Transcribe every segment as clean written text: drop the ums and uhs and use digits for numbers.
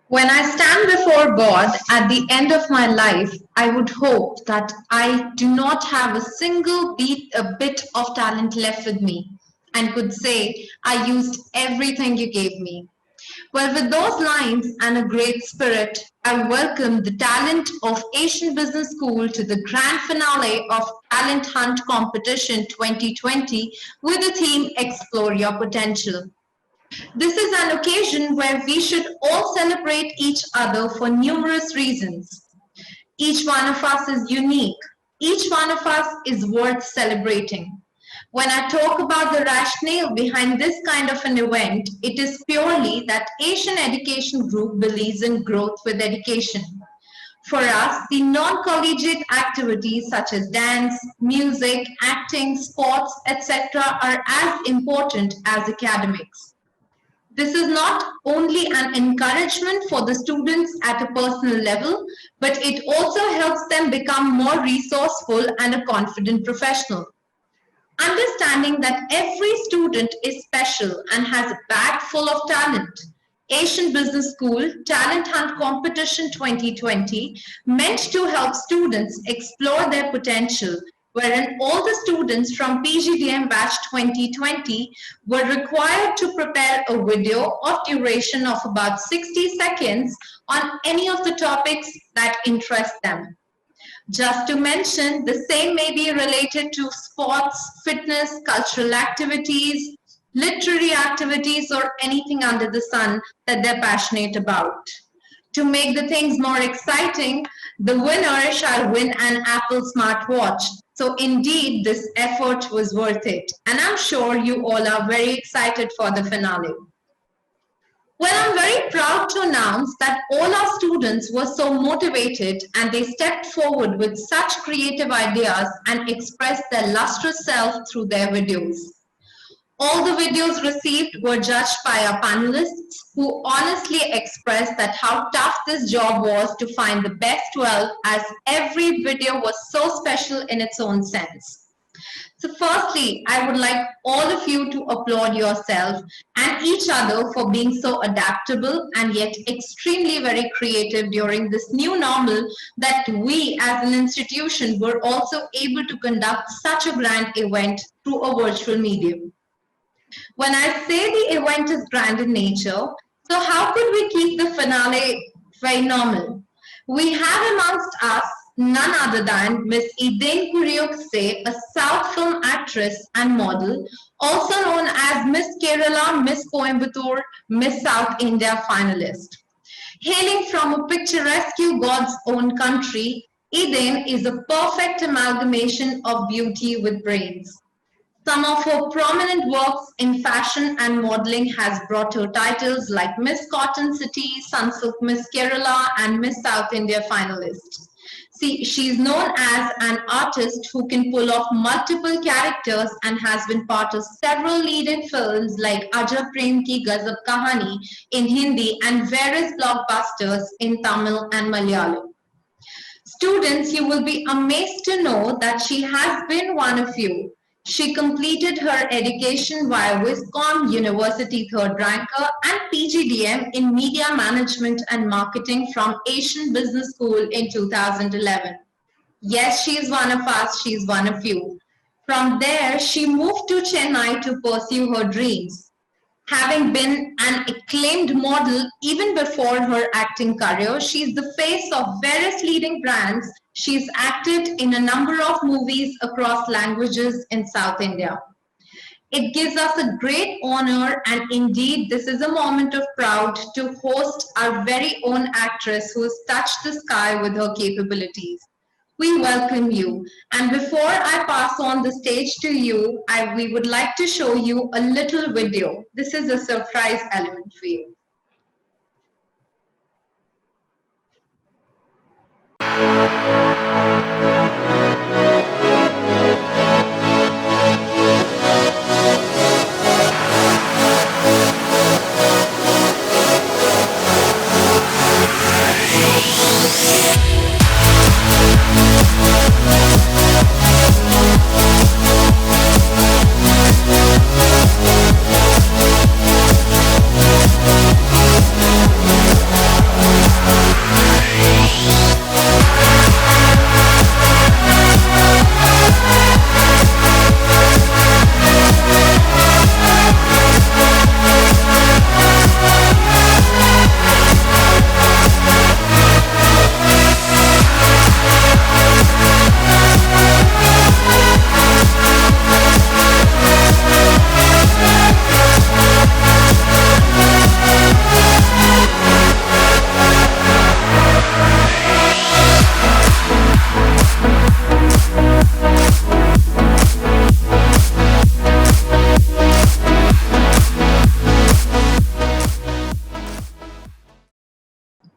When I stand before God at the end of my life, I would hope that I do not have a bit of talent left with me and could say, I used everything you gave me. Well, with those lines and a great spirit, I welcome the talent of Asian Business School to the grand finale of Talent Hunt Competition 2020 with the theme Explore Your Potential. This is an occasion where we should all celebrate each other for numerous reasons. Each one of us is unique. Each one of us is worth celebrating. When I talk about the rationale behind this kind of an event, it is purely that Asian Education Group believes in growth with education. For us, the non-collegiate activities such as dance, music, acting, sports, etc. are as important as academics. This is not only an encouragement for the students at a personal level, but it also helps them become more resourceful and a confident professional. Understanding that every student is special and has a bag full of talent. Asian Business School Talent Hunt Competition 2020 meant to help students explore their potential, wherein all the students from PGDM Batch 2020 were required to prepare a video of duration of about 60 seconds on any of the topics that interest them. Just to mention, the same may be related to sports, fitness, cultural activities, literary activities, or anything under the sun that they're passionate about. To make the things more exciting, the winner shall win an Apple smartwatch. So indeed, this effort was worth it. And I'm sure you all are very excited for the finale. Well, I'm very proud to announce that all our students were so motivated and they stepped forward with such creative ideas and expressed their lustrous self through their videos. All the videos received were judged by our panelists who honestly expressed that how tough this job was to find the best 12 as every video was so special in its own sense. So firstly, I would like all of you to applaud yourself and each other for being so adaptable and yet extremely very creative during this new normal that we as an institution were also able to conduct such a grand event through a virtual medium. When I say the event is grand in nature, so how could we keep the finale very normal? We have amongst us none other than Miss Eden Kuriokse, a South film actress and model, also known as Miss Kerala, Miss Coimbatore, Miss South India finalist. Hailing from a picturesque God's own country, Eden is a perfect amalgamation of beauty with brains. Some of her prominent works in fashion and modeling has brought her titles like Miss Cotton City, Sunsilk Miss Kerala, and Miss South India finalist. See, she's known as an artist who can pull off multiple characters and has been part of several leading films like Ajab Prem Ki Gazab Kahani in Hindi and various blockbusters in Tamil and Malayalam. Students, you will be amazed to know that she has been one of you. She completed her education via Wiscom University third ranker and PGDM in Media Management and Marketing from Asian Business School in 2011. Yes, she is one of us, she is one of you. From there, she moved to Chennai to pursue her dreams. Having been an acclaimed model even before her acting career, she is the face of various leading brands. She's acted in a number of movies across languages in South India. It gives us a great honor, and indeed this is a moment of pride to host our very own actress who has touched the sky with her capabilities. We welcome you. And before I pass on the stage to you, we would like to show you a little video. This is a surprise element for you.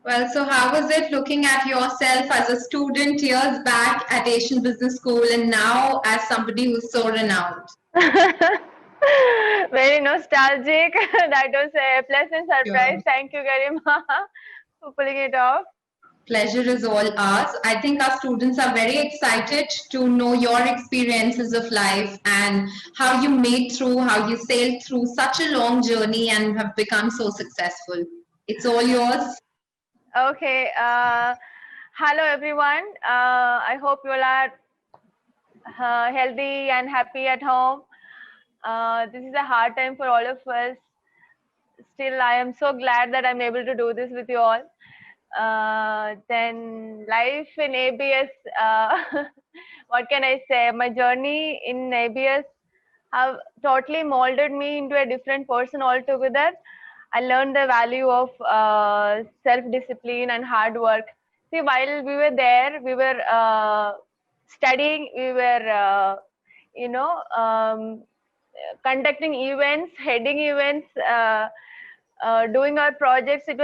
Well, so how was it looking at yourself as a student years back at Asian Business School and now as somebody who's so renowned? Very nostalgic. That was a pleasant surprise. Sure. Thank you, Garima, for pulling it off. Pleasure is all ours. I think our students are very excited to know your experiences of life and how you made through, how you sailed through such a long journey and have become so successful. It's all yours. Okay. Hello, everyone. I hope you all are healthy and happy at home. This is a hard time for all of us. Still, I am so glad that I'm able to do this with you all. Then life in ABS, what can I say? My journey in ABS have totally molded me into a different person altogether. I learned the value of self-discipline and hard work. See, while we were there, we were studying, we were, you know, conducting events, heading events, doing our projects. It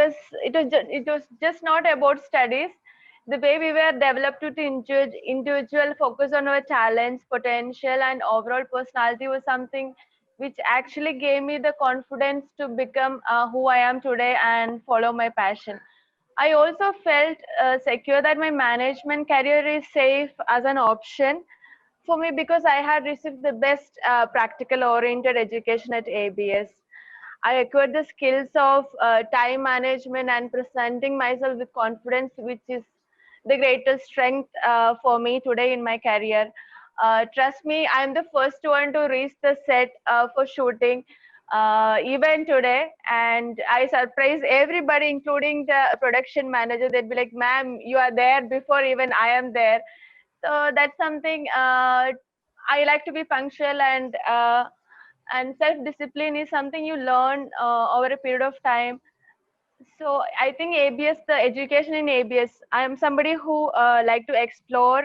was just not about studies. The way we were developed to individual focus on our talents, potential, and overall personality was something which actually gave me the confidence to become who I am today and follow my passion. I also felt secure that my management career is safe as an option for me because I had received the best practical oriented education at ABS. I acquired the skills of time management and presenting myself with confidence, which is the greatest strength for me today in my career. Trust me, I'm the first one to reach the set for shooting even today, and I surprise everybody, including the production manager. They'd be like, "Ma'am, you are there before even I am there." So that's something I like to be punctual, and self discipline is something you learn over a period of time. So I think ABS, the education in ABS, I am somebody who like to explore,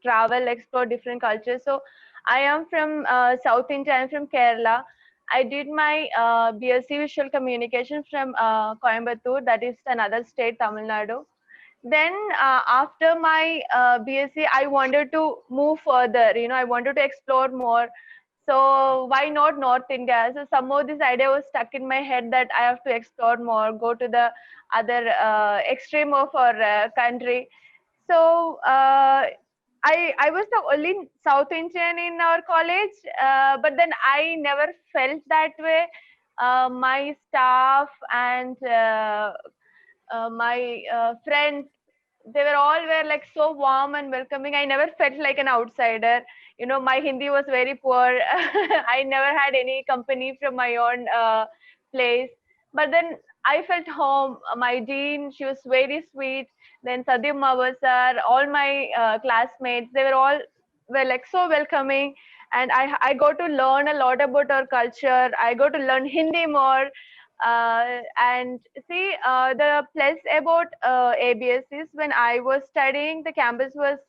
travel, explore different cultures. So I am from South India. I'm from Kerala. I did my BSc Visual Communication from Coimbatore, that is another state, Tamil Nadu. Then after my BSc, I wanted to move further. I wanted to explore more. So why not North India? So somehow this idea was stuck in my head that I have to explore more, go to the other extreme of our country. So I was the only South Indian in our college, but then I never felt that way. My staff and my friends, they were like so warm and welcoming. I never felt like an outsider. My Hindi was very poor. I never had any company from my own place. But then I felt home. My dean, she was very sweet. Then Sadyam Mawasar, all my classmates, they were like so welcoming. And I got to learn a lot about our culture. I got to learn Hindi more. And see, the plus about ABS is when I was studying, the campus was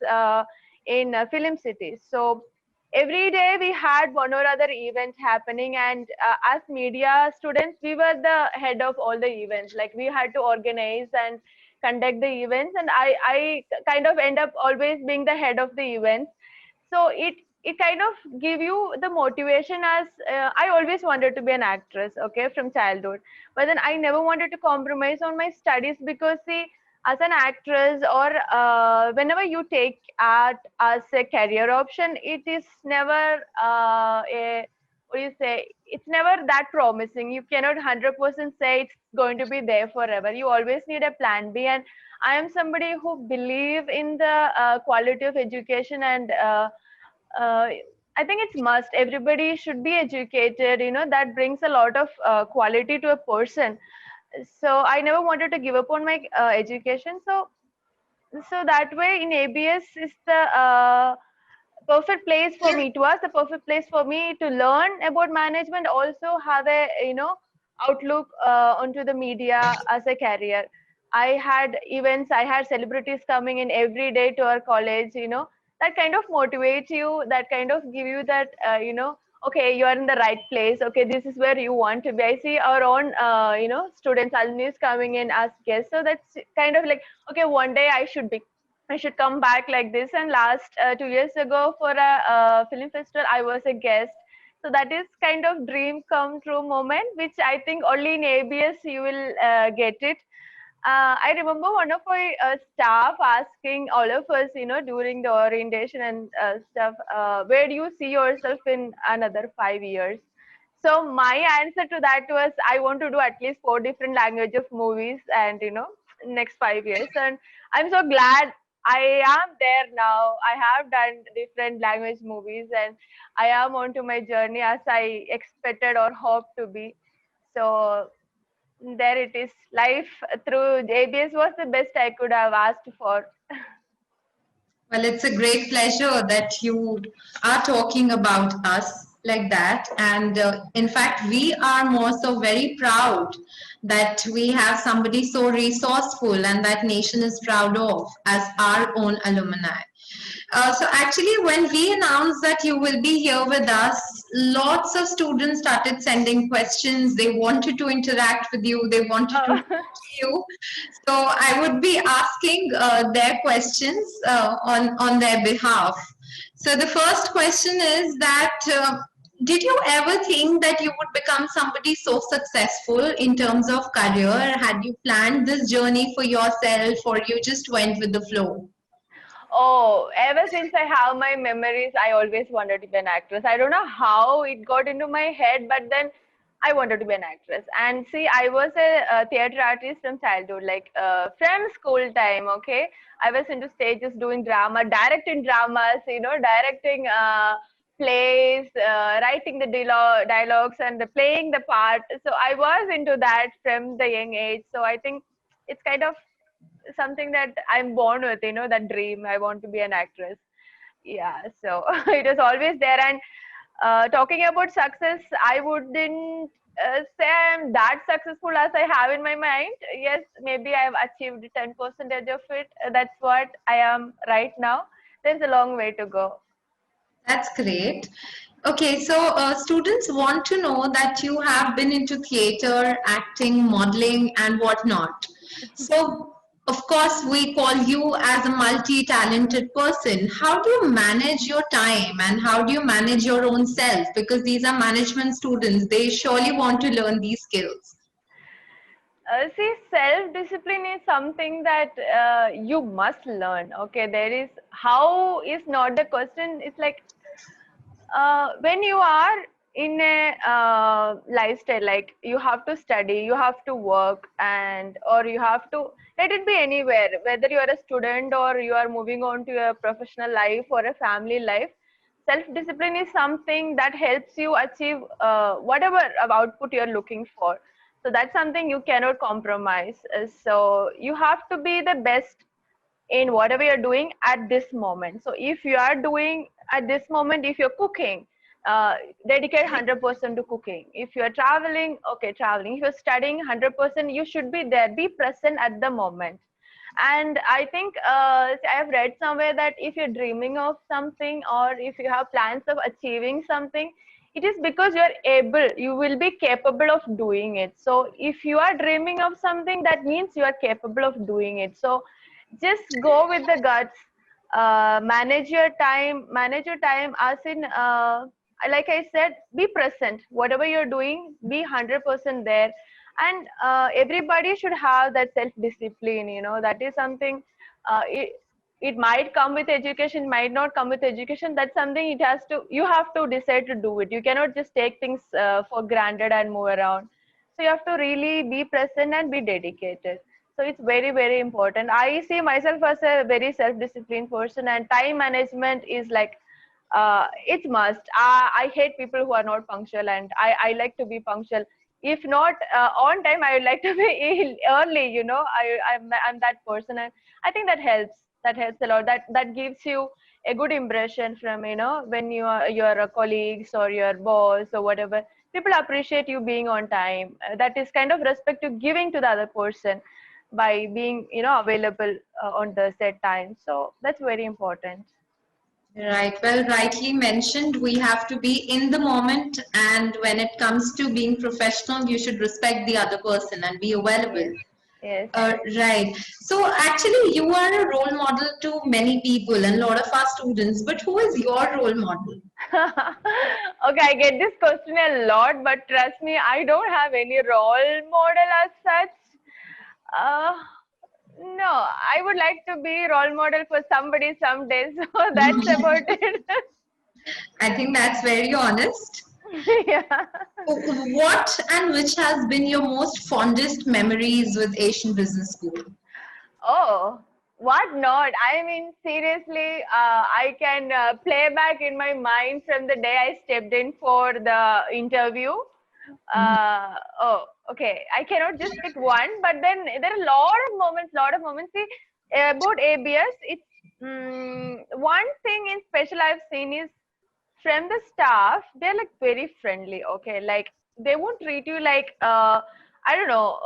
in Film City. So every day we had one or other event happening, and as media students, we were the head of all the events. Like we had to organize and conduct the events, and I kind of end up always being the head of the events. So it kind of give you the motivation. As I always wanted to be an actress, okay, from childhood, but then I never wanted to compromise on my studies because see, as an actress, or whenever you take art as a career option, it is never a what do you say, it's never that promising. You cannot 100% say it's going to be there forever. You always need a plan B, and I am somebody who believe in the quality of education, and uh, I think it's must. Everybody should be educated. That brings a lot of quality to a person. So I never wanted to give up on my education. So that way, in ABS is the perfect place for me. It was the perfect place for me to learn about management. Also have a outlook onto the media as a career. I had events, I had celebrities coming in every day to our college. That kind of motivates you, that kind of give you that okay, you are in the right place. Okay, this is where you want to be. I see our own, students, alumni coming in as guests. So that's kind of like, okay, one day I should come back like this. And last 2 years ago for a film festival, I was a guest. So that is kind of dream come true moment, which I think only in ABS you will get it. I remember one of my staff asking all of us, during the orientation and stuff, where do you see yourself in another 5 years? So my answer to that was, I want to do at least 4 different language of movies, and next 5 years. And I'm so glad I am there now. I have done different language movies, and I am onto my journey as I expected or hoped to be. So there it is. Life through ABS was the best I could have asked for. Well, it's a great pleasure that you are talking about us like that. And in fact, we are more so very proud that we have somebody so resourceful and that nation is proud of as our own alumni. So actually, when we announced that you will be here with us, lots of students started sending questions. They wanted to interact with you. They wanted to talk to you. So I would be asking their questions on their behalf. So the first question is that did you ever think that you would become somebody so successful in terms of career? Had you planned this journey for yourself, or you just went with the flow? Oh, ever since I have my memories, I always wanted to be an actress. I don't know how it got into my head, but then I wanted to be an actress. And see, I was a theater artist from childhood, like from school time. Okay, I was into stages, doing drama, directing dramas, directing plays, writing the dialogues, and playing the part. So I was into that from the young age. So I think it's kind of something that I'm born with, that dream. I want to be an actress. Yeah, so it was always there. And talking about success, I wouldn't say I'm that successful as I have in my mind. Yes, maybe I've achieved 10% of it. That's what I am right now. There's a long way to go. That's great. Okay, so students want to know that you have been into theater, acting, modeling, and whatnot. So, of course, we call you as a multi-talented person. How do you manage your time and how do you manage your own self? Because these are management students, they surely want to learn these skills. See, self-discipline is something that you must learn. Okay, there is, how is not the question. It's like, when you are in a lifestyle, like you have to study, you have to work, and or you have to, let it be anywhere, whether you are a student or you are moving on to a professional life or a family life. Self discipline is something that helps you achieve whatever output you're looking for. So that's something you cannot compromise. So you have to be the best in whatever you're doing at this moment. So if you are doing at this moment, if you're cooking, dedicate 100% to cooking. If you're traveling, okay, traveling. If you're studying, 100%, you should be there, be present at the moment. And I think I have read somewhere that if you're dreaming of something, or if you have plans of achieving something, it is because you're able, you will be capable of doing it. So if you are dreaming of something, that means you are capable of doing it. So just go with the guts. Manage your time, as in, like I said, be present, whatever you're doing, be 100% there. And everybody should have that self discipline. That is something, it might come with education, might not come with education. That's something, you have to decide to do it. You cannot just take things for granted and move around. So you have to really be present and be dedicated. So it's very, very important. I see myself as a very self-disciplined person, and time management is like, it's must. I hate people who are not punctual, and I like to be punctual. If not on time, I would like to be early. I'm that person, and I think that helps. That helps a lot. That gives you a good impression from, when your colleagues or your boss or whatever. People appreciate you being on time. That is kind of respect to giving to the other person by being available on the set time. So that's very important. Right. Well, rightly mentioned, we have to be in the moment, and when it comes to being professional, you should respect the other person and be available. Yes, yes. Right. So actually, you are a role model to many people and a lot of our students. But who is your role model? Okay, I get this question a lot, but trust me, I don't have any role model as such. Uh, no, I would like to be role model for somebody someday, so that's about it. I think that's very honest. Yeah. What and which has been your most fondest memories with Asian Business School? Oh, what not? I mean, seriously, I can play back in my mind from the day I stepped in for the interview. Oh, okay. I cannot just pick one, but then there are a lot of moments, See, about ABS, it's one thing in special I've seen is from the staff, they're like very friendly. Okay, like they won't treat you like I don't know.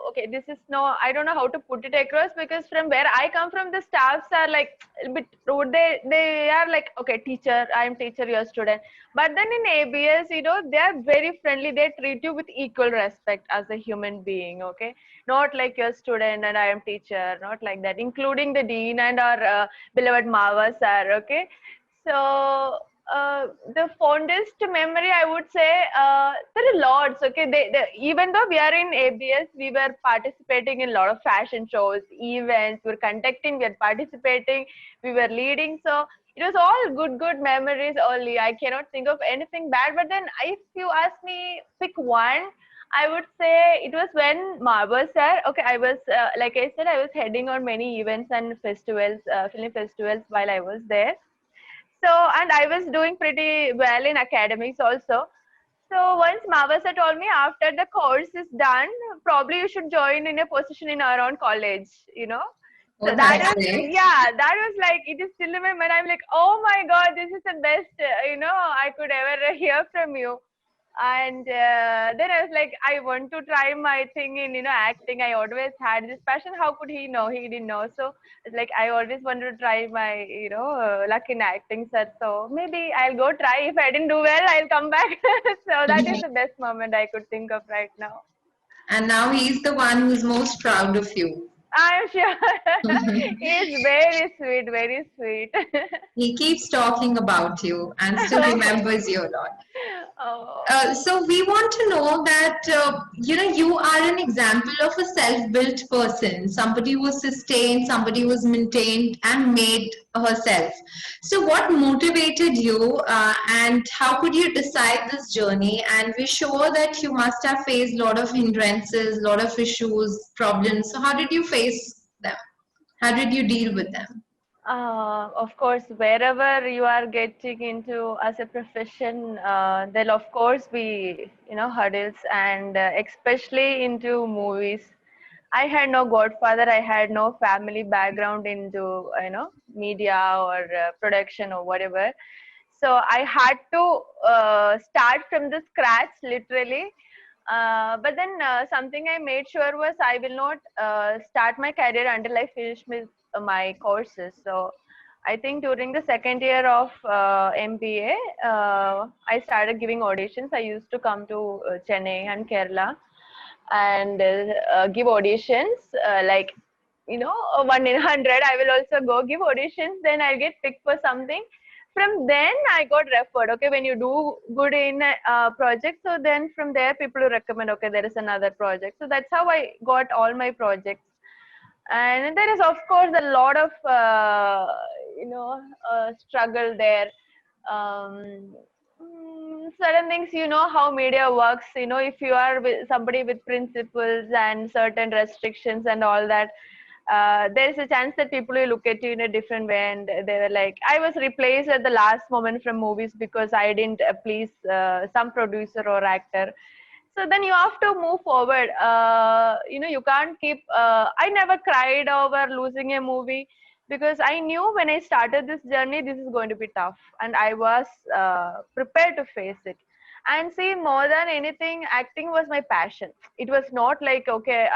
Okay, this is no. I don't know how to put it across because from where I come from, the staffs are like a bit rude. They are like, okay, teacher, I'm teacher, you're student. But then in ABS, they are very friendly. They treat you with equal respect as a human being. Okay, not like you're student and I am teacher, not like that. Including the dean and our beloved Mava sir. Okay, so the fondest memory, I would say, there are lots. Okay, even though we are in ABS, we were participating in a lot of fashion shows, events. We were conducting, we were participating, we were leading. So it was all good memories only. I cannot think of anything bad. But then, if you ask me, pick one. I would say it was when Marble sir. Okay, I was like I said, I was heading on many events and festivals, film festivals while I was there. So, and I was doing pretty well in academics also. So once Mavasa told me after the course is done, probably you should join in a position in our own college. So Oh, that that's was, great. yeah, that was like, it is still in my mind. I'm like, oh my God, this is the best, I could ever hear from you. And then I was like, I want to try my thing in, acting. I always had this passion. How could he know? He didn't know. So it's like, I always wanted to try my, luck in acting, sir. So maybe I'll go try. If I didn't do well, I'll come back. So that is the best moment I could think of right now. And now he's the one who's most proud of you. I'm sure. He's very sweet, very sweet. He keeps talking about you and still remembers you a lot. Oh. So we want to know that you are an example of a self-built person, somebody who was sustained, somebody who was maintained and made herself. So what motivated you, and how could you decide this journey? And we're sure that you must have faced a lot of hindrances, a lot of issues, problems. So how did you face them? How did you deal with them? Of course, wherever you are getting into as a profession, there'll of course be, hurdles, and especially into movies. I had no godfather. I had no family background into, media or production or whatever. So I had to start from the scratch, literally. But then something I made sure was I will not start my career until I finish my courses. So I think during the second year of MBA, I started giving auditions. I used to come to Chennai and Kerala and give auditions, like, 1 in 100. I will also go give auditions. Then I'll get picked for something. From then I got referred. Okay, when you do good in a project, so then from there people will recommend. Okay, there is another project. So that's how I got all my projects. And there is of course a lot of struggle there. um, Certain things, how media works. If you are with somebody with principles and certain restrictions and all that, there's a chance that people will look at you in a different way. And they were like, I was replaced at the last moment from movies because I didn't please some producer or actor. So then you have to move forward. You can't keep I never cried over losing a movie, because I knew when I started this journey, this is going to be tough, and I was prepared to face it. And see, more than anything, acting was my passion. It was not like, okay,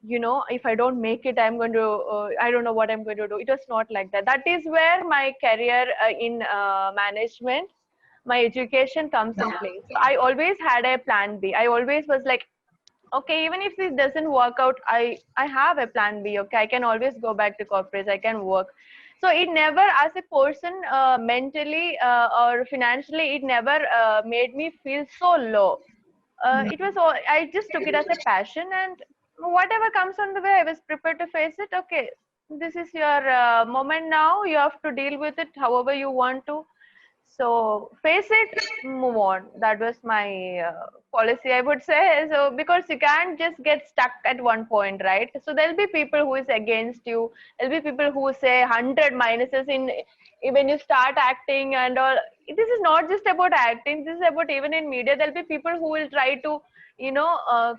if I don't make it, I'm going to, I don't know what I'm going to do. It was not like that. That is where my career in management, my education comes in place. So I always had a plan B. I always was like, okay, even if this doesn't work out, I have a plan B. Okay, I can always go back to corporate. I can work. So it never, as a person, mentally or financially, it never made me feel so low. It was all, I just took it as a passion, and whatever comes on the way, I was prepared to face it. Okay, this is your moment now. You have to deal with it however you want to. So face it, move on. That was my policy, I would say. So because you can't just get stuck at one point, right? So there'll be people who is against you. There'll be people who say 100 minuses in when you start acting and all. This is not just about acting. This is about even in media. There'll be people who will try to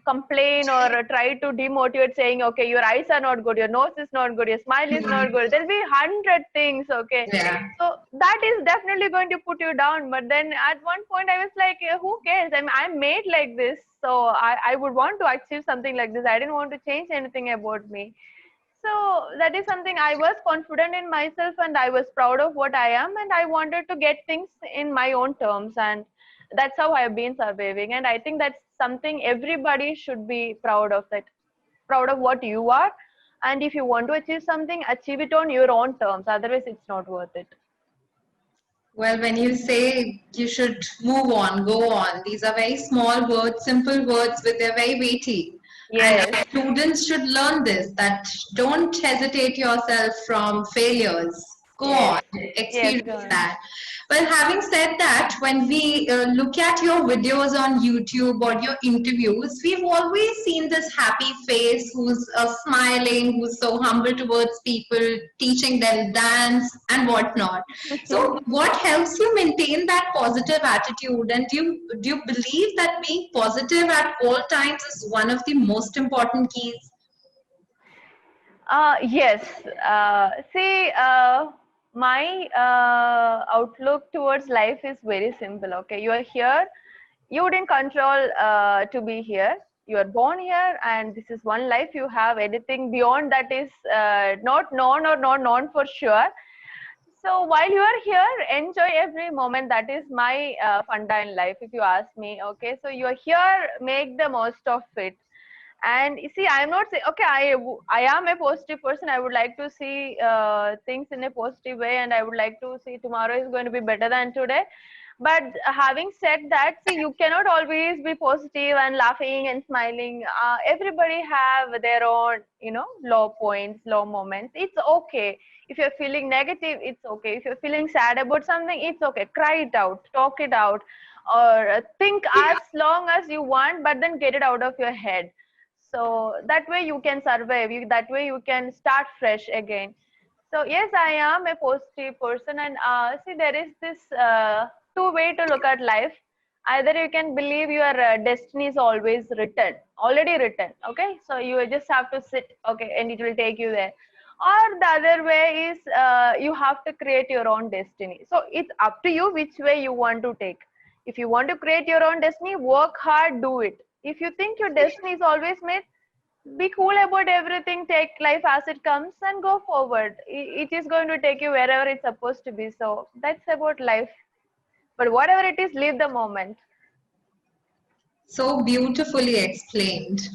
complain or try to demotivate, saying, okay, your eyes are not good, your nose is not good, your smile is not good. There'll be 100 things, okay. Yeah. So that is definitely going to put you down. But then at one point I was like, who cares? I'm made like this. So I would want to achieve something like this. I didn't want to change anything about me. So that is something, I was confident in myself and I was proud of what I am, and I wanted to get things in my own terms, and that's how I've been surviving. And I think that's something everybody should be proud of, that proud of what you are. And if you want to achieve something, achieve it on your own terms. Otherwise, it's not worth it. Well, when you say you should move on, go on, these are very small words, simple words, but they're very weighty. Yes. And students should learn this, that don't hesitate yourself from failures. Go Yes. on, Yes, experience go on. that. Well, having said that, when we look at your videos on YouTube or your interviews, we've always seen this happy face who's smiling, who's so humble towards people, teaching them dance and whatnot. So, what helps you maintain that positive attitude? And do you believe that being positive at all times is one of the most important keys? Yes. See, my outlook towards life is very simple. Okay, you are here. You didn't control to be here. You are born here, and this is one life you have. Anything beyond that is not known or not known for sure. So while you are here, enjoy every moment. That is my funda in life, if you ask me. Okay, so you are here, make the most of it. And you see, I'm not saying, okay, I am a positive person. I would like to see things in a positive way, and I would like to see tomorrow is going to be better than today. But having said that, see, you cannot always be positive and laughing and smiling. Everybody have their own, low points, low moments. It's okay. If you're feeling negative, it's okay. If you're feeling sad about something, it's okay. Cry it out, talk it out, or think as long as you want, but then get it out of your head. So that way you can survive. That way you can start fresh again. So yes, I am a positive person, and see, there is this two way to look at life. Either you can believe your destiny is always written, already written. Okay, so you just have to sit, okay, and it will take you there. Or the other way is you have to create your own destiny. So it's up to you which way you want to take. If you want to create your own destiny, work hard, do it. If you think your destiny is always made, be cool about everything, take life as it comes and go forward. It is going to take you wherever it's supposed to be. So that's about life. But whatever it is, live the moment. So beautifully explained.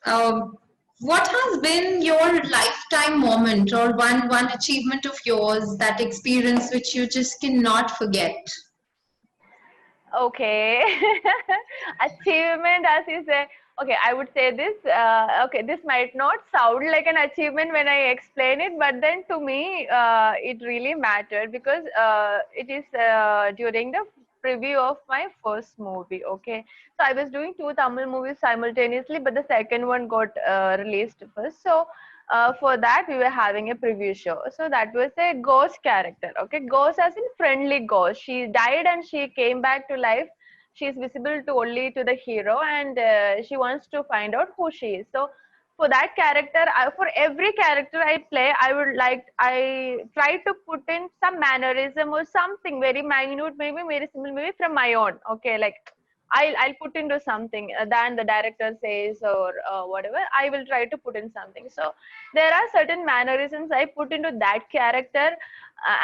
What has been your lifetime moment or one achievement of yours, that experience which you just cannot forget? Okay. Achievement, as you say. Okay, I would say this. Okay, this might not sound like an achievement when I explain it, but then to me, it really mattered because it is during the preview of my first movie. Okay, so I was doing two Tamil movies simultaneously, but the second one got released first. So for that, we were having a preview show. So that was a ghost character. Okay, ghost as in friendly ghost. She died and she came back to life. She is visible to only to the hero, and she wants to find out who she is. So for that character, for every character I play, I try to put in some mannerism or something very minute, maybe very simple, maybe from my own. Okay, like I'll put into something than the director says or whatever. I will try to put in something. So there are certain mannerisms I put into that character,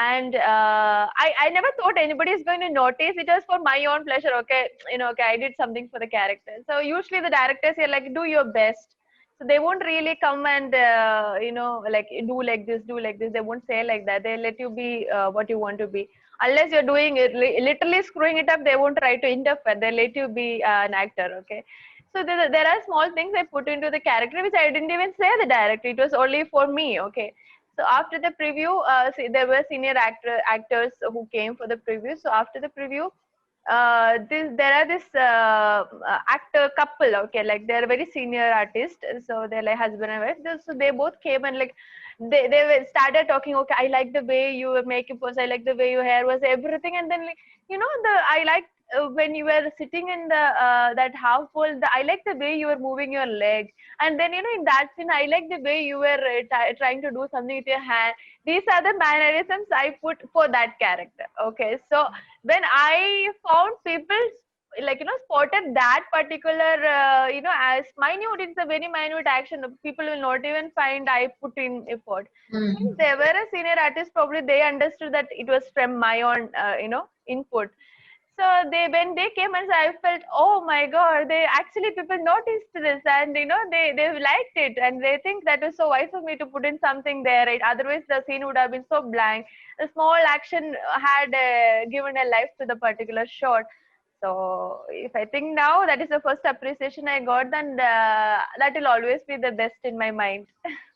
and I never thought anybody is going to notice. It was for my own pleasure. Okay, okay, I did something for the character. So usually the directors are like, do your best. So they won't really come and like do like this. They won't say like that. They let you be what you want to be. Unless you're doing it, literally screwing it up, they won't try to interfere. They let you be an actor. Okay. So there are small things I put into the character which I didn't even say the director. It was only for me. Okay. So after the preview, there were senior actors who came for the preview. So after the preview, there are this actor couple. Okay, like they're very senior artists. So they're like husband and wife. So they both came and like started talking. Okay, I like the way your makeup was. I like the way your hair was. Everything. And then like I like when you were sitting in the that half fold, I like the way you were moving your leg. And then in that scene, I like the way you were trying to do something with your hand. These are the mannerisms I put for that character. Okay, so when I found people like spotted that particular as minute, it's a very minute action. People will not even find I put in effort. Since they were a senior artist, probably they understood that it was from my own input. So when they came and I felt, oh my god, they actually people noticed this, and they liked it, and they think that was so wise of me to put in something there. Right? Otherwise the scene would have been so blank. A small action had given a life to the particular shot. So if I think now that is the first appreciation I got, then that will always be the best in my mind.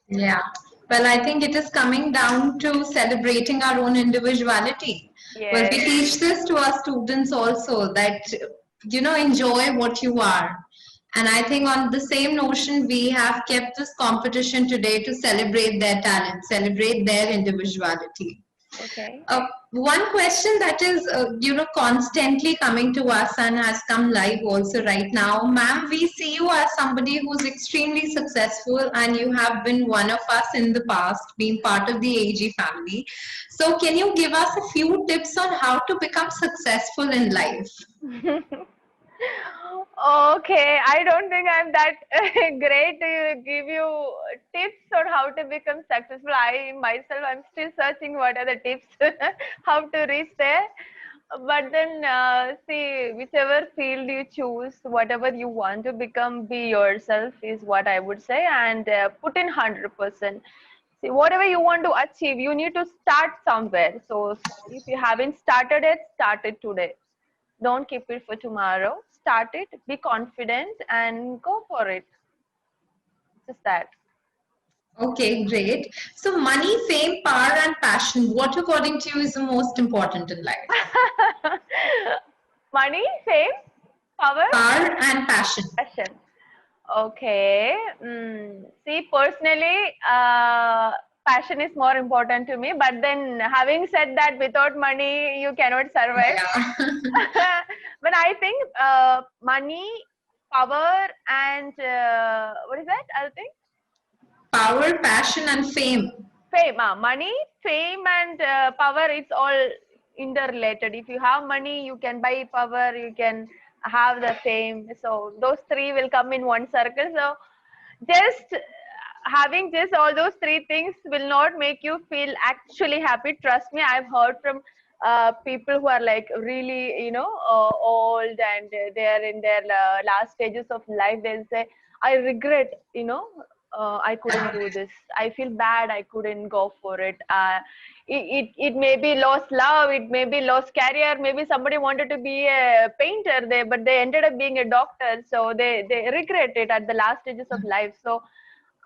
Yeah. Well, I think it is coming down to celebrating our own individuality. Well, we Yes. teach this to our students also that, enjoy what you are. And I think on the same notion, we have kept this competition today to celebrate their talent, celebrate their individuality. Okay. One question that is, constantly coming to us and has come live also right now. Ma'am, we see you as somebody who's extremely successful and you have been one of us in the past, being part of the AG family. So can you give us a few tips on how to become successful in life? Okay, I don't think I'm that great to give you tips on how to become successful. I myself, I'm still searching what are the tips, how to reach there. But then, see, whichever field you choose, whatever you want to become, be yourself is what I would say, and put in 100%. See, whatever you want to achieve, you need to start somewhere. So if you haven't started it, start it today. Don't keep it for tomorrow. Start it, be confident, and go for it. Just that. Okay, great. So money, fame, power, and passion, what according to you is the most important in life? Money, fame, power, Power and passion. passion. Okay. See, personally, passion is more important to me. But then, having said that, without money, you cannot survive. Yeah. But I think money, power, and what is that other thing? Power, passion, and fame. Fame. Money, fame, and power. It's all interrelated. If you have money, you can buy power. You can have the fame. So those three will come in one circle. So just having just all those three things will not make you feel actually happy. Trust me, I've heard from people who are like really old, and they are in their last stages of life. They'll say, I regret, I couldn't do this. I feel bad, I couldn't go for it. It may be lost love, it may be lost career, maybe somebody wanted to be a painter there, but they ended up being a doctor, so they regret it at the last stages of life. So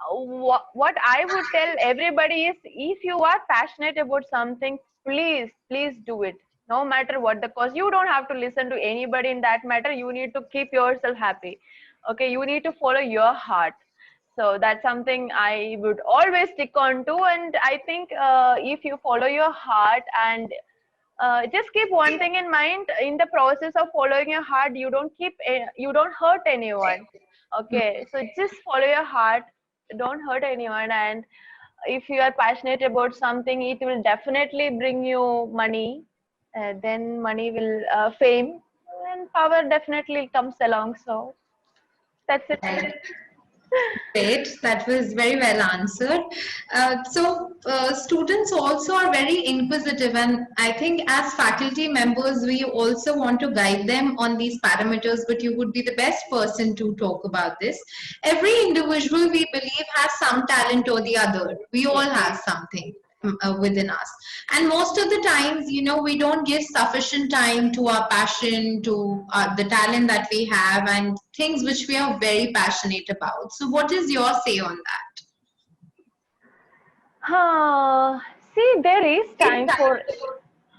what I would tell everybody is, if you are passionate about something, please do it, no matter what the cost. You don't have to listen to anybody in that matter. You need to keep yourself happy. Okay, you need to follow your heart. So that's something I would always stick on to. And I think if you follow your heart and just keep one thing in mind, in the process of following your heart, you don't hurt anyone. Okay, so just follow your heart, don't hurt anyone. And if you are passionate about something, it will definitely bring you money. Then money will fame, and then power definitely comes along. So that's it. Right. Great, that was very well answered. Students also are very inquisitive, and I think as faculty members, we also want to guide them on these parameters. But you would be the best person to talk about this. Every individual, we believe, has some talent or the other. We all have something within us, and most of the times, we don't give sufficient time to our passion, to the talent that we have, and things which we are very passionate about. So what is your say on See, there is time for.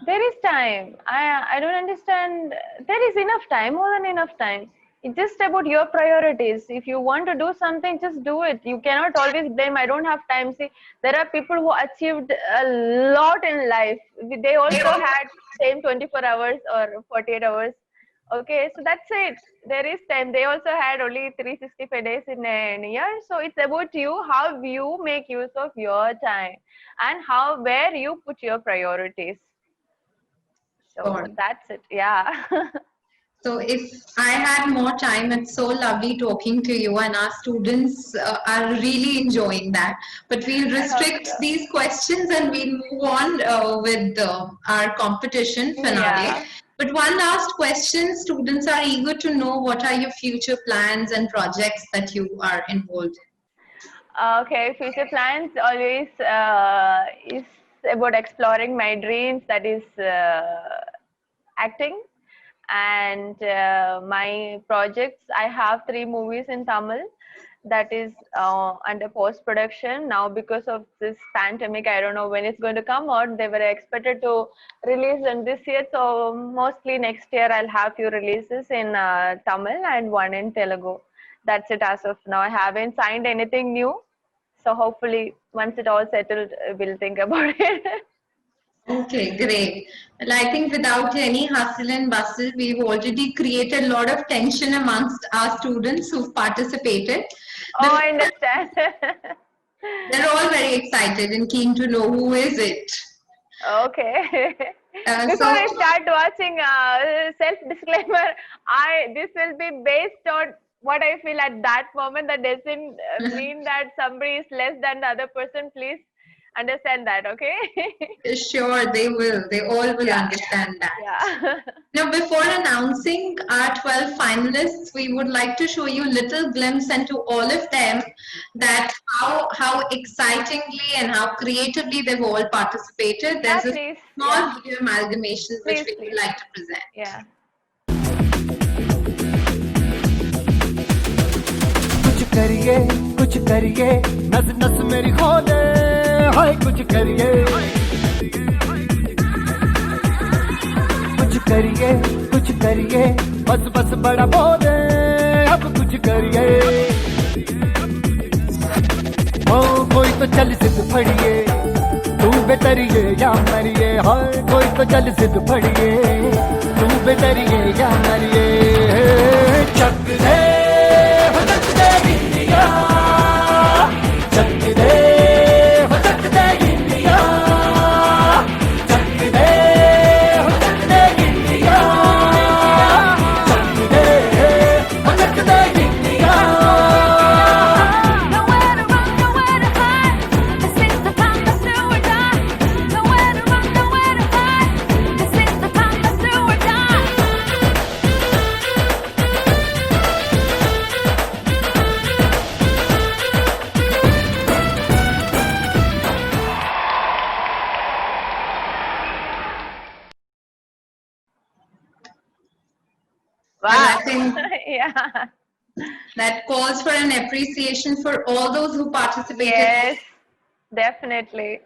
There is time. I don't understand. There is enough time, more than enough time. It's just about your priorities. If you want to do something, just do it. You cannot always blame, I don't have time. See, there are people who achieved a lot in life. They also had same 24 hours or 48 hours. Okay, so that's it. There is time. They also had only 365 days in a year. So it's about you, how you make use of your time and where you put your priorities. So Sure. that's it. Yeah. So if I had more time, it's so lovely talking to you, and our students are really enjoying that. But we'll restrict these questions and we'll move on with our competition finale. Yeah. But one last question, students are eager to know, what are your future plans and projects that you are involved in? Okay, future plans always is about exploring my dreams, that is acting. And my projects, I have 3 movies in Tamil that is under post-production now. Because of this pandemic, I don't know when it's going to come out. They were expected to release in this year, so mostly next year I'll have few releases in Tamil and one in Telugu. That's it as of now. I haven't signed anything new, so hopefully once it all settled, we'll think about it. Okay, great. Well, I think without any hustle and bustle, we've already created a lot of tension amongst our students who've participated. Oh, I understand. They're all very excited and keen to know who is it. Okay. Before I start watching, self-disclaimer, this will be based on what I feel at that moment. That doesn't mean that somebody is less than the other person. Please understand that, okay? Sure, they will. They all will understand that. Yeah. Now, before announcing our 12 finalists, we would like to show you a little glimpse into all of them, that how excitingly and how creatively they've all participated. There's a small video amalgamation which we would like to present. Yeah. कुछ करिए नस नस मेरी खोले हाय कुछ करिए बस बस बड़ा बोले अब कुछ करिए ओ कोई तो चल सिद्ध फड़िए तू बेतरिए या मरिए हाय कोई तो चल सिद्ध फड़िए तू बेतरिए या मरिए चक दे I think Yeah. that calls for an appreciation for all those who participated. Yes, definitely.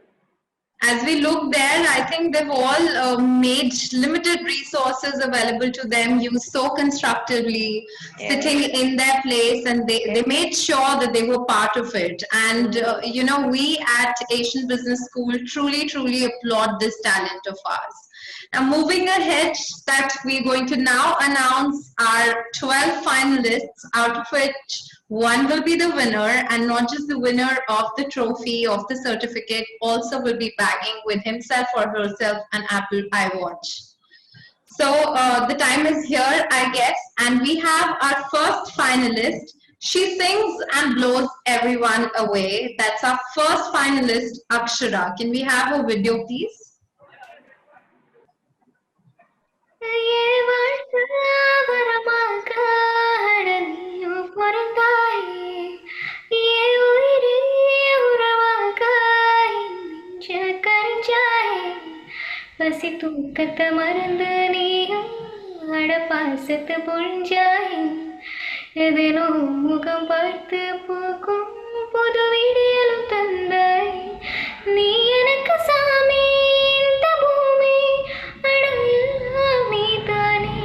As we look there, I think they've all made limited resources available to them, used so constructively, sitting in their place, and they made sure that they were part of it. And, we at Asian Business School truly applaud this talent of ours. Now, moving ahead, that we're going to now announce our 12 finalists, out of which one will be the winner, and not just the winner of the trophy, of the certificate, also will be bagging with himself or herself an Apple iWatch. So the time is here, I guess, and we have our first finalist. She sings and blows everyone away. That's our first finalist, Akshara. Can we have a video, please? ये वर्ष வரமாக அடனியும் பிறந்தாயே ये உயிரே உறவாக நெஞ்ச கரைஞ்சாயே பசி தூக்கத்தை மறந்து நீயும் அட பாசத்தை பொழிஞ்சாயே எதனோ முகம் பார்த்து பூக்கும் புது விடியலும் தந்தாய் நீ எனக்கு சாமி இந்த பூமி அடையெல்லாம் நீதானே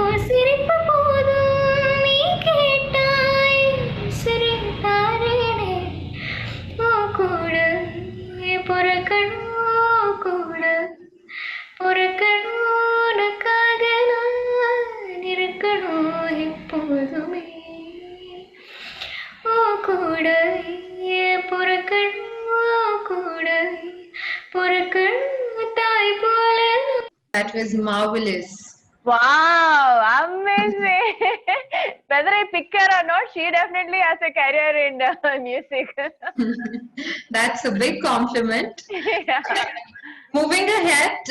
ஓர் சிரிப்பு போதும் நீ கேட்டாய் சிரித்தாரேனே ஓ கூட பொறக்கணும் கூட பொறக்கணும் உனக்காக நான் இருக்கணும் எப்போதுமே ஓ கூட பொறக்கணும் கூட பொறக்கணும் தாய் போல. That was marvelous. Wow, amazing. Whether I pick her or not, she definitely has a career in music. That's a big compliment. Yeah. Moving ahead,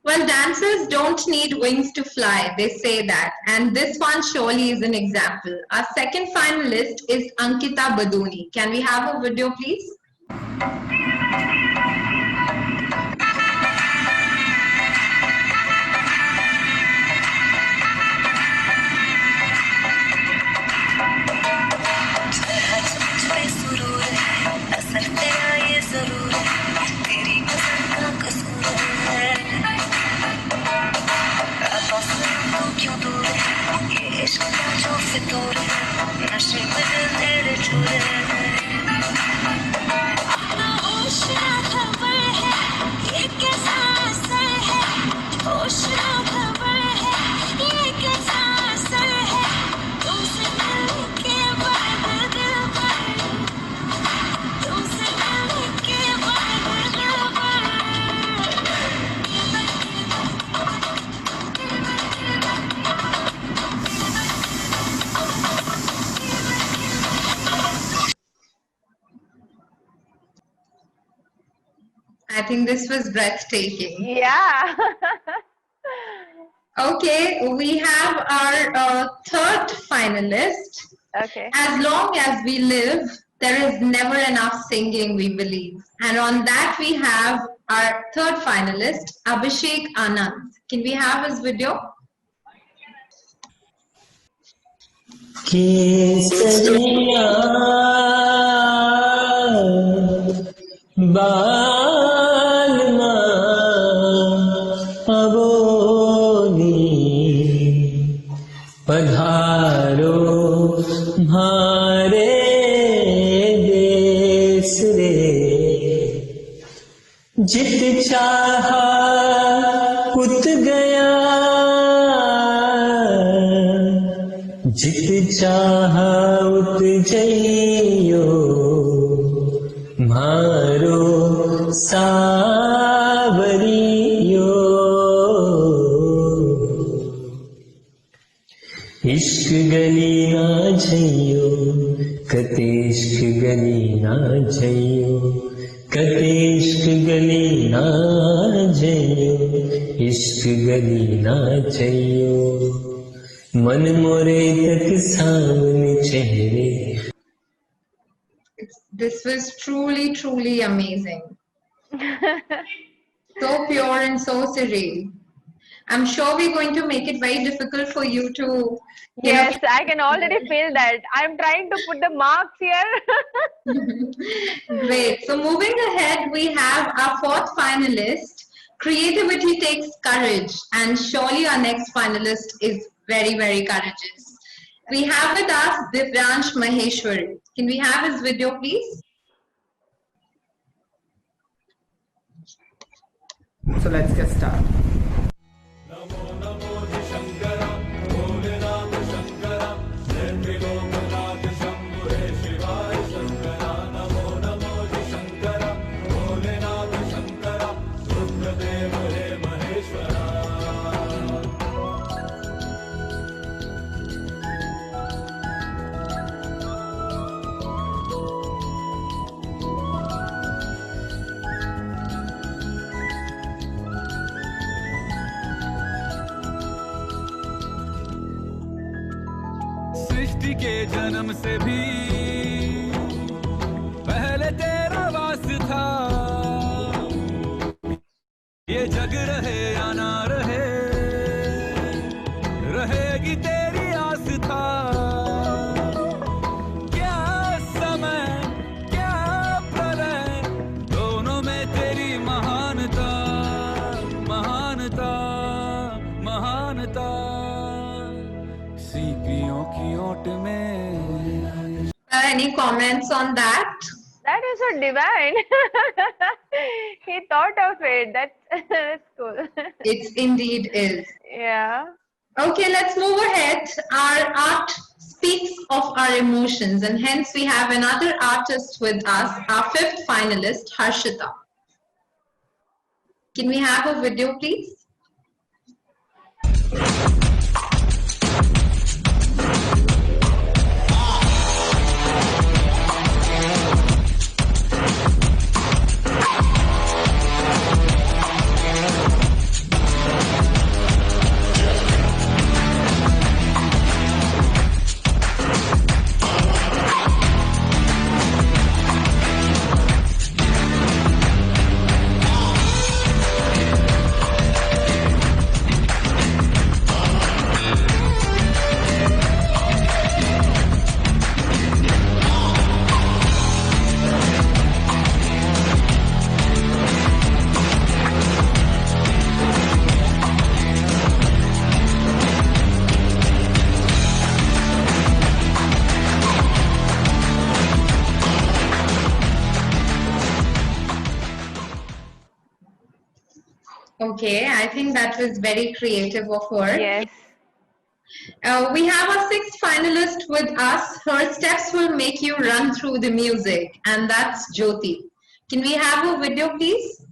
well, dancers don't need wings to fly, they say that. And this one surely is an example. Our second finalist is Ankita Baduni. Can we have a video, please? I think this was breathtaking. Yeah. Okay, we have our third finalist. Okay. As long as we live, there is never enough singing, we believe. And on that, we have our third finalist, Abhishek Anand. Can we have his video? केसरिया बालमा अबोनी पधारो म्हारे देश रे जित चाहा उत गया जित चाहा उत जइयो मारो सावरियो इश्क गली ना जइयो कते इश्क गली ना जइयो कते इश्क गली ना जइयो इश्क गली ना जइयो मन मोरे तक सामने चेहरे. This was truly, truly amazing. So pure and so serene. I'm sure we're going to make it very difficult for you to. Yes, I can already feel that. I'm trying to put the marks here. Great. So moving ahead, we have our fourth finalist. Creativity takes courage, and surely our next finalist is very, very courageous. We have with us Divyansh Maheshwari. Can we have his video, please? So let's get started. किसी के जन्म से भी पहले तेरा वास्ता, ये जग रहे या ना रहे, रहेगी तेरी आस्था। क्या समय क्या प्रलय, दोनों में तेरी महानता, महानता, महानता। सीपियों की ओट में। Any comments on that? That is so divine. He thought of it. That's cool. It indeed is. Yeah. Okay, let's move ahead. Our art speaks of our emotions, and hence we have another artist with us, our fifth finalist, Harshita. Can we have a video, please? Okay, I think that was very creative of her. Yes. We have a sixth finalist with us. Her steps will make you run through the music, and that's Jyoti. Can we have a video, please?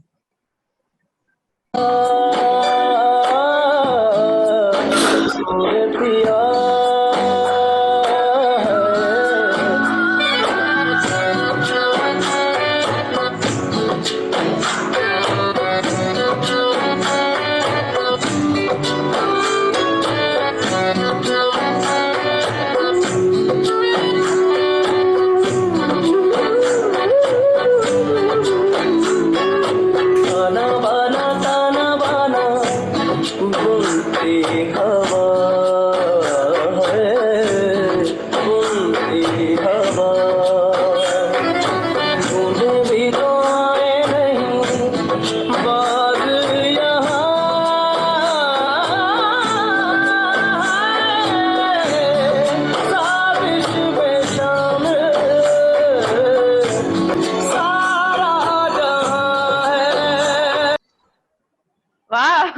Wow.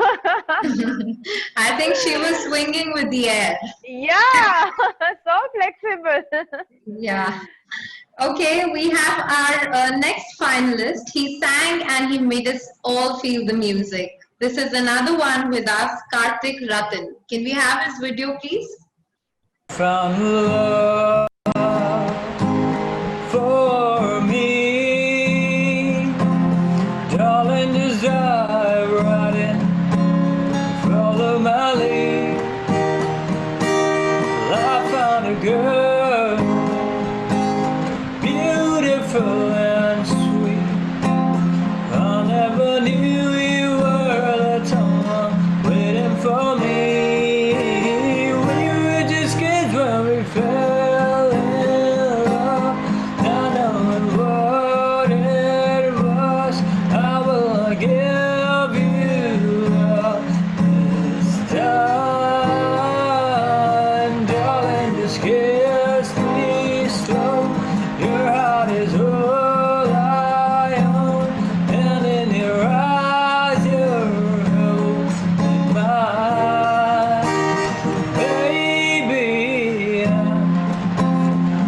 I think she was swinging with the air. Yeah. So flexible. Yeah. Okay, we have our next finalist. He sang and he made us all feel the music. This is another one with us, Karthik Ratan. Can we have his video, please? Found love for me, darling, just dive right in, follow my lead. I found a girl, beautiful and sweet. I never knew you were the someone waiting for me. When you were just kids, when we fell in love, not knowing what it was, I will give you love this time, darling. Just kiss me slow. Your heart is all I own, and in your eyes you're holding mine. Baby,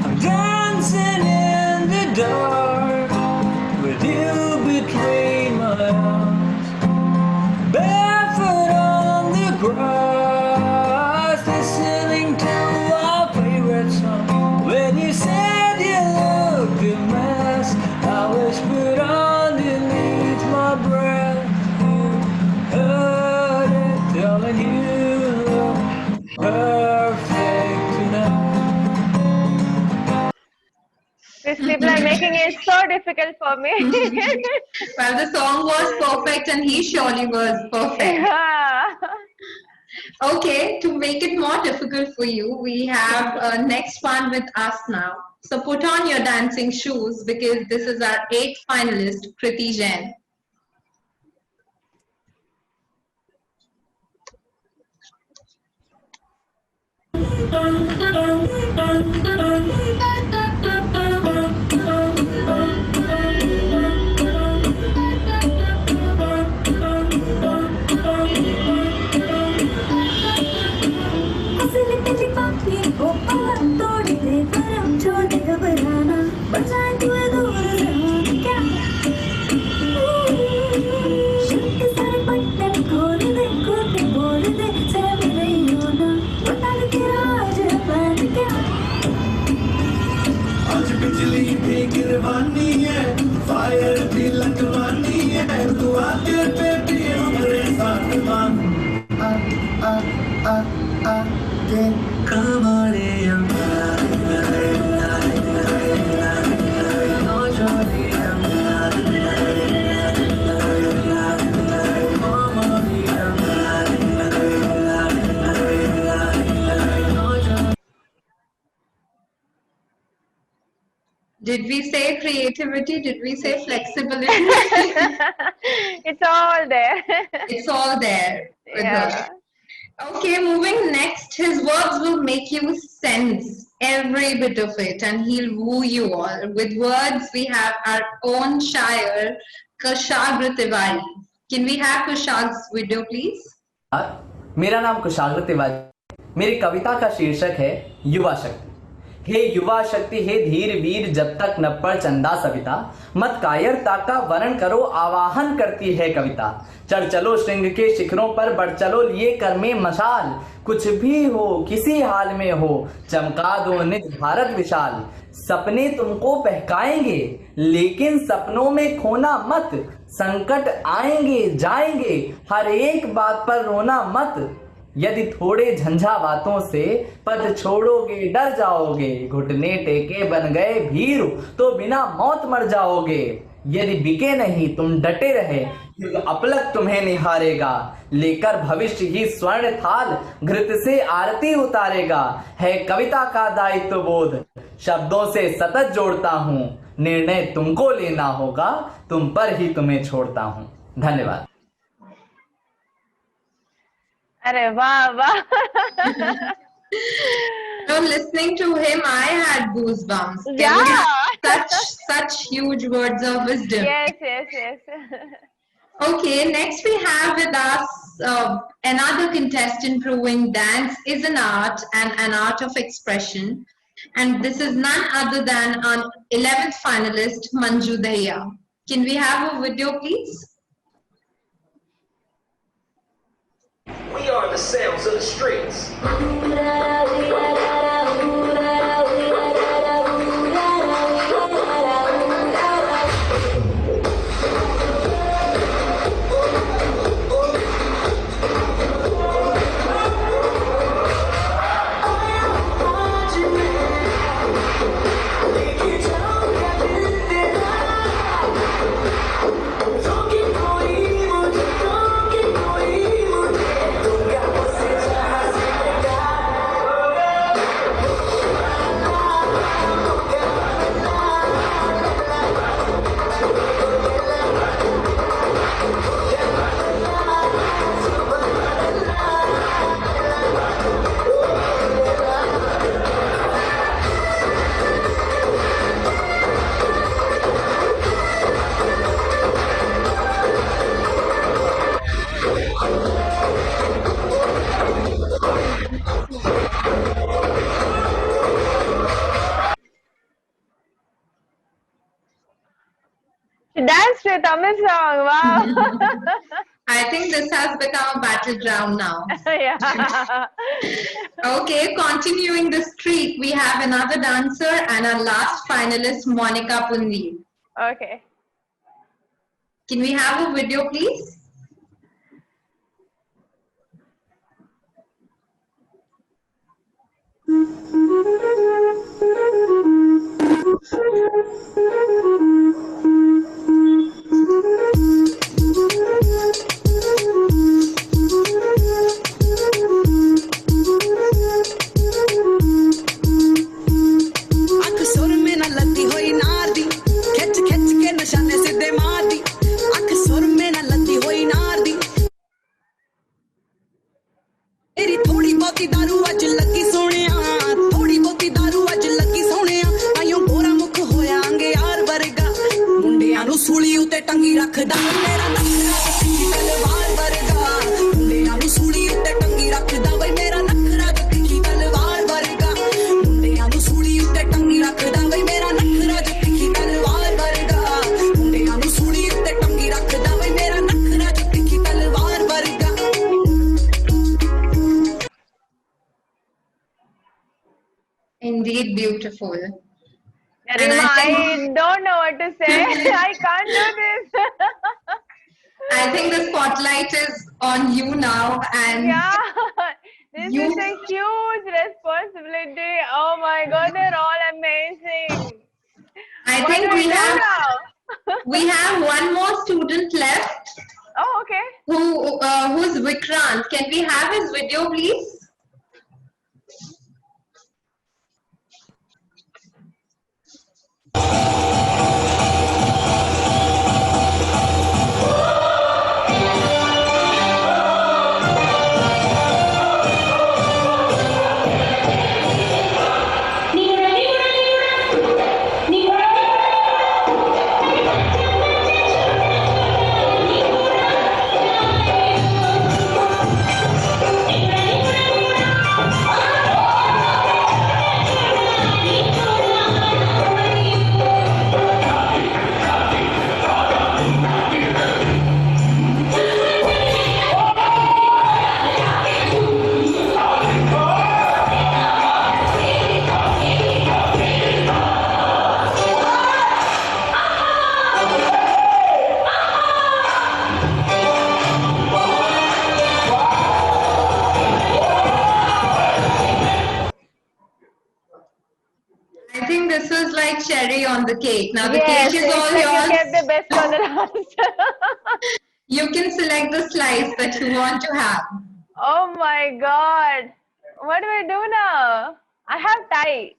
I'm dancing in the dark with you between my arms, barefoot on the grass, listening to our favorite song. When you said you looked a mess, I whispered underneath my breath. You heard it, darling, you look perfect tonight. people are making it so difficult for me. Well, the song was perfect and he surely was perfect. Yeah. Okay, to make it more difficult for you, we have next one with us now. So put on your dancing shoes because this is our 8th finalist, Kriti Jain. आज बिजली भी गिरवानी है, fire भी लगवानी है, तू आके baby हमारे साथ मान। आ आ आ आ के कमारे Did we say creativity? Did we say flexibility? It's all there. It's all there with Yeah. her. Okay, moving next, his words will make you sense every bit of it and he'll woo you all. With words, we have our own Shire, Kushagra Tiwari. Can we have Kushag's video, please? मेरा नाम कुशाग्र तिवारी। मेरी कविता का शीर्षक है युवा शक्ति। हे युवा शक्ति, हे धीर वीर, जब तक न पढ़ चंदा सविता, मत कायरता का वर्ण करो, आवाहन करती है कविता। चढ़ चलो श्रृंग के शिखरों पर, बढ़ चलो लिए कर में मशाल, कुछ भी हो किसी हाल में हो, चमका दो निज भारत विशाल। सपने तुमको बहकाएंगे लेकिन सपनों में खोना मत, संकट आएंगे जाएंगे हर एक बात पर रोना मत। यदि थोड़े झंझावातों से पद छोड़ोगे डर जाओगे, घुटने टेके बन गए भीरू तो बिना मौत मर जाओगे। यदि बिके नहीं तुम डटे रहे, युग अपलक तुम्हें निहारेगा, लेकर भविष्य ही स्वर्ण थाल घृत से आरती उतारेगा। है कविता का दायित्व बोध, शब्दों से सतत जोड़ता हूँ, निर्णय तुमको लेना होगा, तुम पर ही तुम्हें छोड़ता हूँ। धन्यवाद। अरे वाह वाह। So listening to him, I had goosebumps. Yeah. Such huge words of wisdom. Yes, yes, yes. Okay, next we have with us another contestant proving dance is an art and an art of expression. And this is none other than our 11th finalist, Manju Dahiya. Can we have a video, please? We are the sounds of the streets. Dance to a Tamil song. Wow. I think this has become a battleground now. Yeah. Okay, continuing the streak, we have another dancer and our last finalist, Monica Pundi. Okay. Can we have a video, please? ਅੱਖ ਸੁਰ ਮੇ ਨਾ ਲੱਦੀ ਹੋਈ ਨਾਰ ਦੀ ਖਿੱਚ ਖਿੱਚ ਕੇ ਨਿਸ਼ਾਨੇ ਸਿੱਧੇ ਮਾਰਦੀ ਅੱਖ ਸੁਰ ਮੇ ਨਾ ਲੱਦੀ ਹੋਈ ਨਾਰ ਦੀ ਤੇਰੀ ਥੋੜੀ ਬਹੁਤੀ ਦਾਰੂ ਅੱਜ ਲੱਗੀ ਸੋਹਣਿਆ ਥੋੜੀ ਬਹੁਤੀ ਦਾਰੂ ਅੱਜ ਲੱਗੀ ਸੋਹਣਿਆ ਆਇਓ ਗੋਰਾ ਮੁਖ ਹੋਇਆਂਗੇ ਯਾਰ ਵਰਗਾ ਮੁੰਡਿਆਂ ਨੂੰ ਸੂਲੀ ਉਤੇ ਟੰਗੀ ਰੱਖਦਾ ਮੇਰਾ ਨਖਰਾ ਤਿੱਖੀ ਤਲਵਾਰ ਵਰਗਾ ਮੁੰਡਿਆਂ ਨੂੰ ਸੂਲੀ ਉਤੇ ਟੰਗੀ ਰੱਖਦਾ ਬਈ ਮੇਰਾ ਨਖਰਾ ਤਿੱਖੀ ਤਲਵਾਰ ਵਰਗਾ ਮੁੰਡਿਆਂ ਨੂੰ ਸੂਲੀ ਉਤੇ ਟੰਗੀ ਰੱਖਦਾ ਬਈ ਮੇਰਾ ਨਖਰਾ ਤਿੱਖੀ ਤਲਵਾਰ ਵਰਗਾ ਮੁੰਡਿਆਂ ਨੂੰ ਸੂਲੀ ਉਤੇ ਟੰਗੀ ਰੱਖਦਾ ਬਈ ਮੇਰਾ ਨਖਰਾ ਤਿੱਖੀ ਤਲਵਾਰ ਵਰਗਾ Indeed beautiful. Garima, I I think- don't know what to say. I can't do this. I think the spotlight is on you now, and Yeah, this You- is a huge responsibility. Oh my God, they're all amazing. I What think do we do have now? we have one more student left Oh, okay. who's Vikrant. Can we have his video, please? I think this is like cherry on the cake. Now the Yes, cake is it's all like you yours. kept the best for the last. You can select the slice that you want to have. Oh my God. What do I do now? I have tie.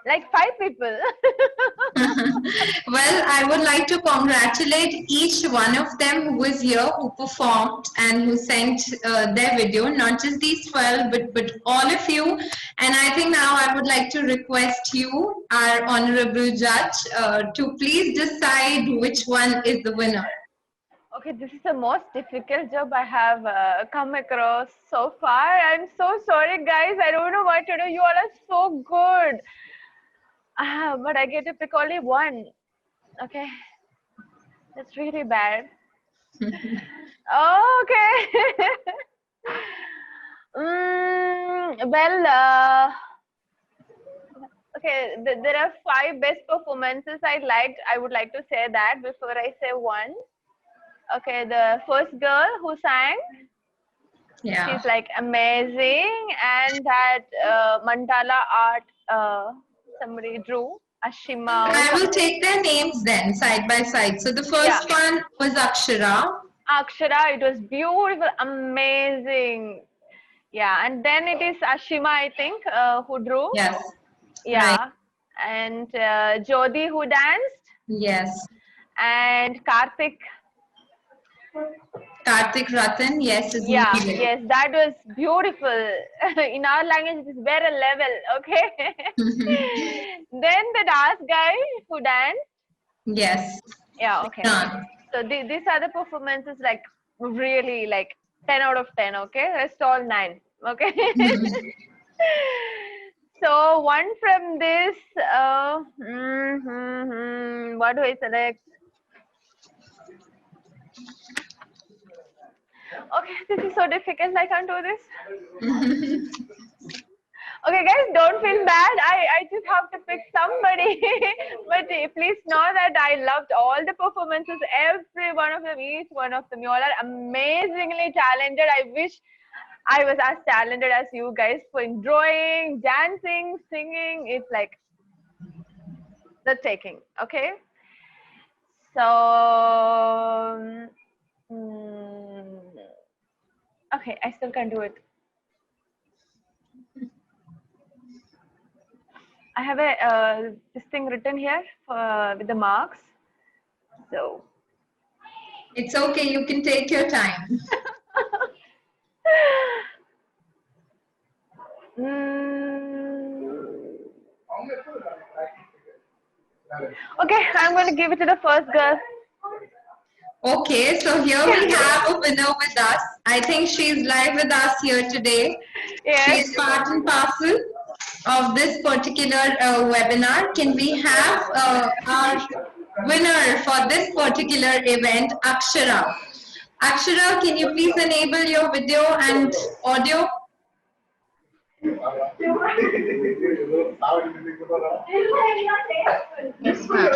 Like 5 people. Well, I would like to congratulate each one of them who was here, who performed and who sent their video, not just these 12, but all of you. And I think now I would like to request you, our honorable judge, to please decide which one is the winner. Okay, this is the most difficult job I have come across so far. I'm so sorry, guys. I don't know what to do. You all are so good. But I get to pick only one. Okay. That's really bad. Okay. Well, okay, there are 5 best performances I liked. I would like to say that before I say one. Okay, the first girl who sang, Yeah. she's like amazing, and that mandala art somebody drew, Ashima. I will take their names then, side by side. So the first one was Akshara. Akshara, it was beautiful, amazing. Yeah, and then it is Ashima, I think, who drew. Yes. Yeah, right. and Jodi who danced, Yes. and Karthik. Karthik Ratan, yes, is Yeah, Nikki Lay. yes, that was beautiful. In our language, it is very level, okay? Then the last guy who danced. Yes. Yeah, okay. Done. So these are the performances like really like 10 out of 10, okay? Rest all 9, okay? So one from this, what do I select? Okay, this is so difficult. I can't do this. Okay, guys, don't feel bad. I just have to pick somebody. But please know that I loved all the performances, every one of them, each one of them. You all are amazingly talented. I wish I was as talented as you guys for drawing, dancing, singing. It's like the taking. Okay. So, okay, I still can't do it. I have a this thing written here with the marks. So, It's okay, you can take your time. Okay, I'm going to give it to the first girl. Okay, so here we have a winner with us. I think she's live with us here today. Yes. She's part and parcel of this particular webinar. Can we have our winner for this particular event, Akshara? Akshara, can you please enable your video and audio? Yes, ma'am.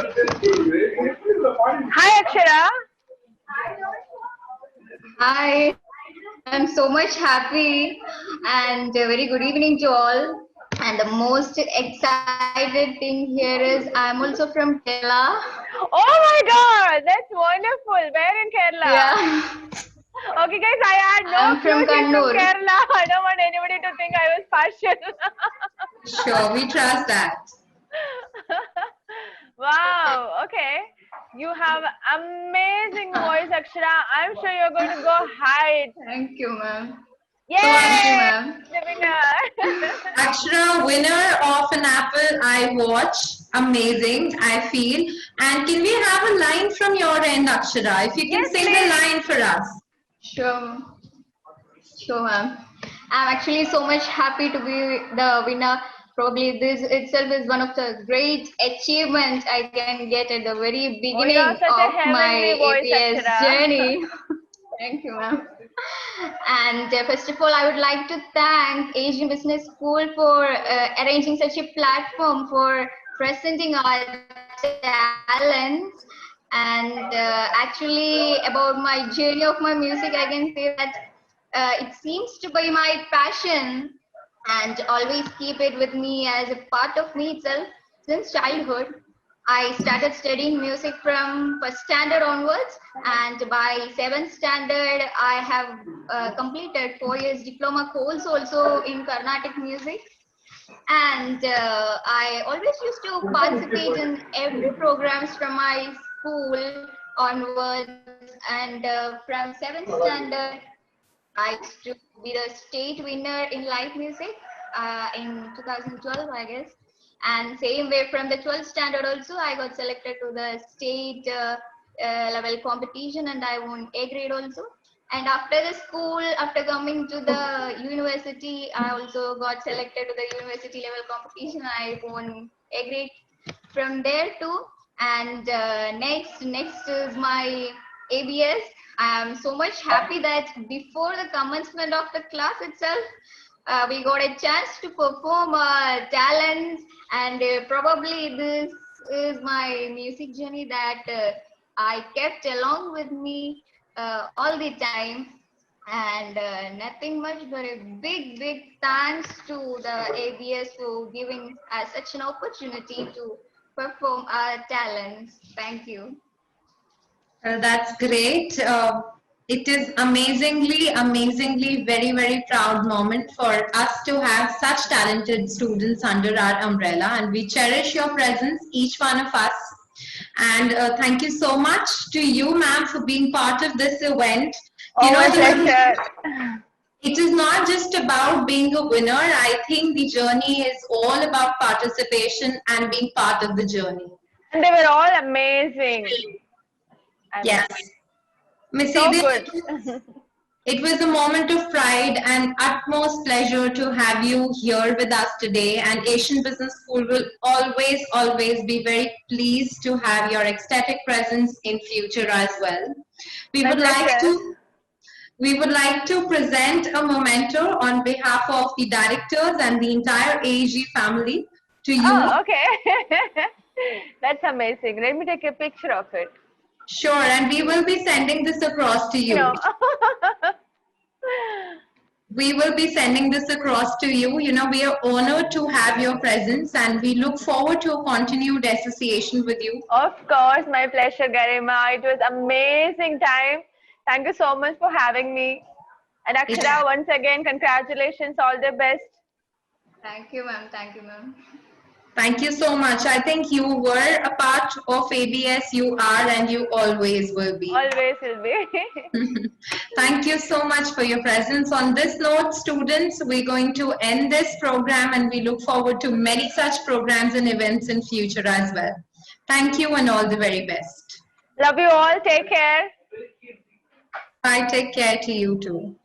Hi, Akshara. Hi, I'm so much happy and a very good evening to all. And the most excited thing here is I'm also from Kerala. Oh my God, that's wonderful. Where in Kerala? Yeah, Okay, guys, I had no I'm clue from she's from Kannur. Kerala. I don't want anybody to think I was partial. Sure, we trust that. Wow. Okay. You have amazing voice, Akshara. I'm sure you're going to go high. Thank you, ma'am. Yay! Thank you, ma'am. The winner. Akshara, winner of an Apple iWatch. Amazing, I feel. And can we have a line from your end, Akshara? If you can Yes, say please. the line for us. Sure, sure, ma'am. I'm actually so much happy to be the winner. Probably this itself is one of the great achievements I can get at the very Oh, you have beginning such a of my heavenly voice, APS Akshara. journey. Thank you, ma'am. And first of all, I would like to thank Asian Business School for arranging such a platform for presenting our talents. And actually, about my journey of my music, I can say that it seems to be my passion and always keep it with me as a part of me itself since childhood. I started studying music from first standard onwards, and by seventh standard, I have completed 4 years diploma course also in Carnatic music. And I always used to participate in every programs from my school onwards. And from seventh standard, I used to be the state winner in live music in 2012, I guess. And same way from the 12th standard also, I got selected to the state level competition and I won A grade also. And after the school, after coming to the university, I also got selected to the university level competition. I won A grade from there too. And next is my ABS. I am so much happy that before the commencement of the class itself, we got a chance to perform our talents, and probably this is my music journey that I kept along with me all the time. And nothing much but a big thanks to the ABS for giving us such an opportunity to perform our talents. Thank you. That's great. It is amazingly very proud moment for us to have such talented students under our umbrella, and we cherish your presence, each one of us. And thank you so much to you, ma'am, for being part of this event. Oh, my pleasure. It is not just about being a winner. I think the journey is all about participation and being part of the journey. And they were all amazing. Yes. Miss So Edith, good. it was a moment of pride and utmost pleasure to have you here with us today, and Asian Business School will always be very pleased to have your ecstatic presence in future as well. We would like to present a memento on behalf of the directors and the entire AEG family to you. Oh, okay. That's amazing. Let me take a picture of it. Sure, and we will be sending this across to you. No. we will be sending this across to you. You know, we are honored to have your presence and we look forward to a continued association with you. Of course, my pleasure, Garima. It was amazing time. Thank you so much for having me. And Akshara, once again, congratulations. All the best. Thank you, ma'am. Thank you, ma'am. Thank you so much. I think you were a part of ABS, you are, and you always will be. Always will be. Thank you so much for your presence. On this note, students, we're going to end this program and we look forward to many such programs and events in future as well. Thank you and all the very best. Love you all. Take care. Bye. Take care to you too.